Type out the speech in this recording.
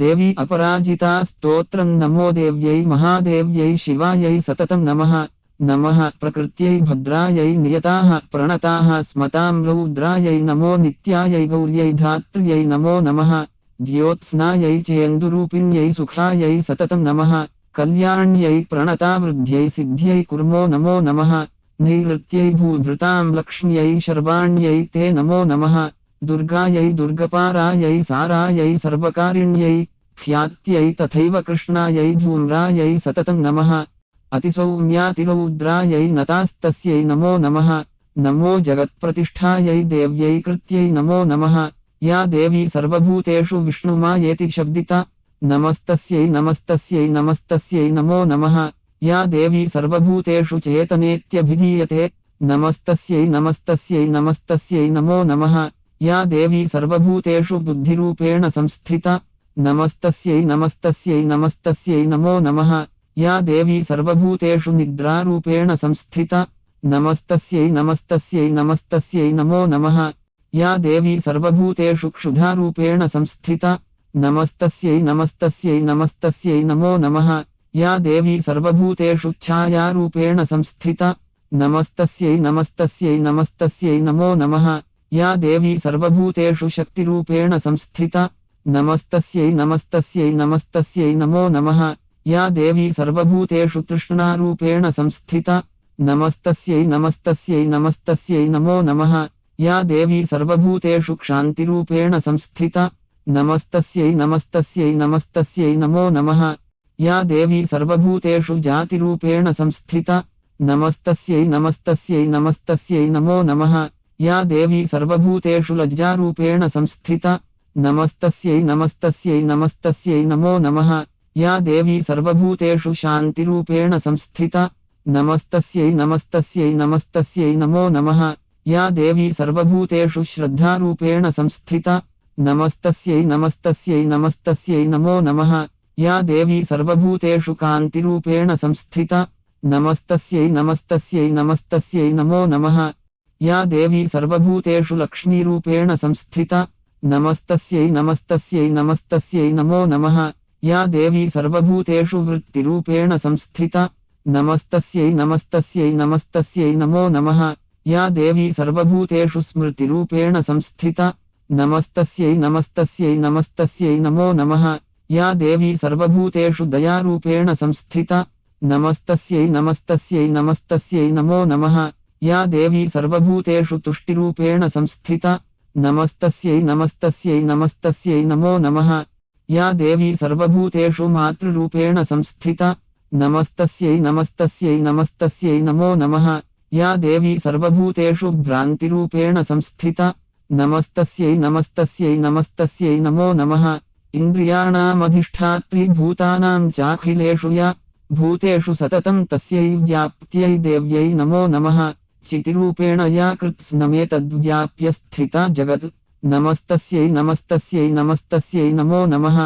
देवी अपराजिता स्तोत्रं नमो देव्यै महादेव्यै शिवायै सततं नमः नमः प्रकृत्यै भद्रायै नियताः प्रणताः स्मतां रौद्रायै नमो नित्यायै गौर्यै धात्र्यै नमो नमः ज्योत्स्नायै चेन्दुरूपिण्यै सुखायै सततं नमः कल्याण्यै प्रणतावृद्ध्यै सिद्ध्यै कुर्मो नमो नमः नैऋत्यै भूभृतां लक्ष्म्यै शर्वाण्यै ते नमो नमः दुर्गायै दुर्गपारायै सारायै सर्वकारिण्यै ख्यात्यै तथैव कृष्णायै धूम्रायै सततं नमः अतिसौम्यातिरौद्रायै नतास्तस्यै नमो नमः नमो जगत्प्रतिष्ठायै देव्यै कृत्यै नमो नमः या देवी सर्वभूतेषु विष्णुमायेति शब्दिता नमस्तस्यै नमस्तस्यै नमस्तस्यै नमो नमः या देवी सर्वभूतेषु चेतनेत्यभिधीयते नमस्तस्यै नमस्तस्यै नमस्तस्यै नमो नमः या देवी सर्वभूतेषु बुद्धिरूपेण संस्थिता नमस्तस्यै नमस्तस्यै नमस्तस्यै नमो नमः या देवी सर्वभूतेषु निद्रारूपेण संस्थिता नमस्तस्यै नमस्तस्यै नमस्तस्यै नमो नमः या देवी सर्वभूतेषु क्षुधारूपेण संस्थिता नमस्तस्यै नमस्तस्यै नमस्तस्यै नमो नमः या देवी सर्वभूतेषु छायारूपेण संस्थिता नमस्तस्यै नमस्तस्यै नमस्तस्यै नमो नमः या देवी सर्वभूतेषु शक्तिरूपेण संस्थिता नमस्तस्यै नमस्तस्यै नमस्तस्यै नमो नमः या देवी सर्वभूतेषु तृष्णारूपेण संस्थिता नमस्तस्यै नमस्तस्यै नमस्तस्यै नमो नमः या देवी सर्वभूतेषु क्षान्तिरूपेण संस्थिता नमस्तस्यै नमस्तस्यै नमस्तस्यै नमो नमः या देवी सर्वभूतेषु जातिरूपेण संस्थिता नमस्तस्यै नमस्तस्यै नमस्तस्यै नमो नमः या देवी सर्वभूतेषु लज्जारूपेण संस्थिता नमस्तस्यै नमस्तस्यै नमस्तस्यै नमो नमः या देवी सर्वभूतेषु शान्तिरूपेण संस्थिता नमस्तस्यै नमस्तस्यै नमस्तस्यै नमो नमः या देवी सर्वभूतेषु श्रद्धारूपेण संस्थिता नमस्तस्यै नमस्तस्यै नमस्तस्यै नमो नमः या देवी सर्वभूतेषु कान्तिरूपेण संस्थिता नमस्तस्यै नमस्तस्यै नमस्तस्यै नमो नमः या देवी सर्वभूतेषु लक्ष्मीरूपेण संस्थिता नमस्तस्यै नमस्तस्यै नमस्तस्यै नमो नमः या देवी सर्वभूतेषु वृत्तिरूपेण संस्थिता नमस्तस्यै नमस्तस्यै नमस्तस्यै नमो नमः या देवी सर्वभूतेषु स्मृतिरूपेण संस्थिता नमस्तस्यै नमस्तस्यै नमस्तस्यै नमो नमः या देवी सर्वभूतेषु दयारूपेण संस्थिता नमस्तस्यै नमस्तस्यै नमस्तस्यै नमो नमः या देवी सर्वभूतेषु तुष्टिरूपेण संस्थिता नमस्तस्यै नमस्तस्यै नमस्तस्यै नमो नमः या देवी सर्वभूतेषु मातृरूपेण संस्थिता नमस्तस्यै नमस्तस्यै नमस्तस्यै नमो नमः या देवी सर्वभूतेषु भ्रान्तिरूपेण संस्थिता नमस्तस्यै नमस्तस्यै नमस्तस्यै नमो नमः इन्द्रियाणामधिष्ठात्री भूतानां चाखिलेषु या भूतेषु सततं तस्यै व्याप्त्यै देव्यै नमो नमः चितिरूपेण या कृत्स्नमेतद्व्याप्य स्थिता जगत् नमस्तस्यै नमस्तस्यै नमस्तस्यै नमो नमः